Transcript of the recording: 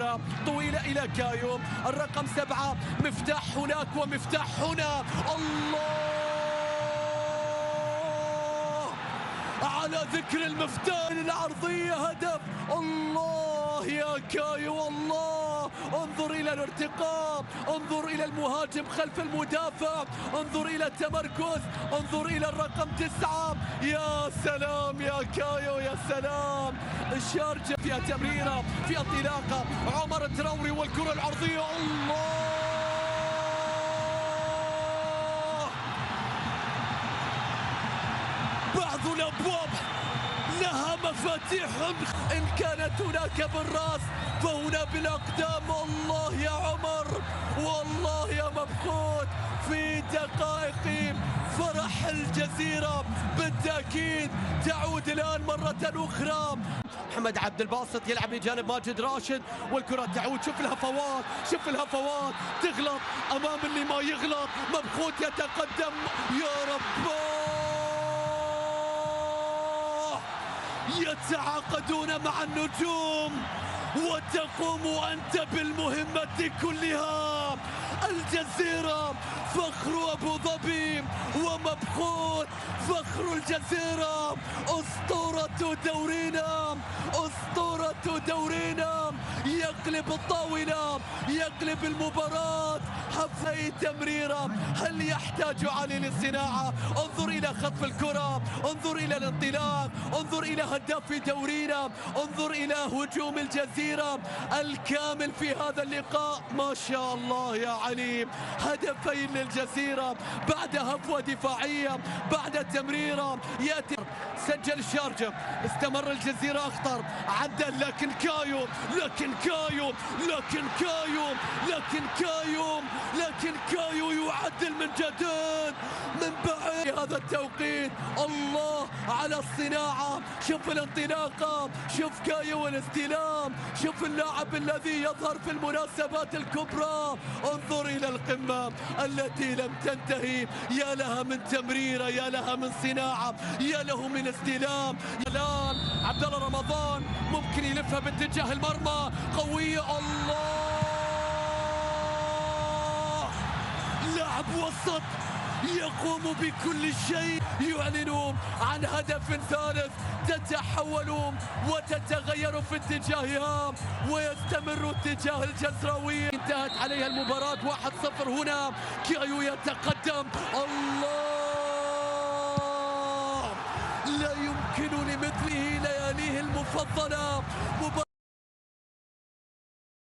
الكرة طويلة إلى كايو، الرقم 7، مفتاح هناك ومفتاح هنا. الله على ذكر المفتاح العرضية، هدف. الله يا كايو، الله. انظر إلى الارتقاء، انظر إلى المهاجم خلف المدافع، انظر إلى التمركز، انظر إلى الرقم 9. يا سلام يا كايو، يا سلام. الشارجة فيها تمريرة، فيها انطلاقة، عمر التراوري والكرة العرضية. الله بعض الأبواب لها مفاتيح، إن كانت هناك بالرأس فهنا بالأقدام. الله يا عمر، والله يا مبخوت، في دقائق فرح الجزيرة بالتأكيد تعود الآن مرة أخرى. محمد عبد الباسط يلعب بجانب ماجد راشد والكرة تعود. شوف الهفوات، شوف الهفوات، تغلط أمام اللي ما يغلط. مبخوت يتقدم، يا رب. يتعاقدون مع النجوم وتقوم أنت بالمهمة كلها. الجزيرة فخر أبو ظبي، ومبخوت فخر الجزيرة. أسطورة دورينا، أسطورة دورينا، يقلب الطاولة، يقلب المباراة. حفلة تمريرة، هل يحتاج علي للصناعة؟ انظر إلى خطف الكرة، انظر إلى الانطلاق، انظر إلى هداف دورينا، انظر إلى هجوم الجزيرة الكامل في هذا اللقاء. ما شاء الله يا علي، هدفين للجزيرة بعد هفوة دفاعية، بعد تمريرة يأتي. سجل الشارجة، استمر الجزيرة أخطر، عدل، لكن كايو، لكن كايو، لكن كايو، لكن كايو، لكن كايو يعدل من جديد من بعيد هذا التوقيت. الله على الصناعة، شوف الانطلاقة، شوف كايو الاستلام، شوف اللاعب الذي يظهر في المناسبات الكبرى. انظر إلى القمة التي لم تنتهي، يا لها من تمريرة، يا لها من صناعة، يا له من استلام. الآن عبد الله رمضان ممكن يلفها باتجاه المرمى، قوية. الله لاعب وسط يقوم بكل شيء. يعلن عن هدف ثالث، تتحول وتتغير في اتجاهها ويستمر اتجاه الجزراوي. انتهت عليها المباراة 1-0. هنا كايو يتقدم. الله لا يمكن لمثله لياليه المفضلة.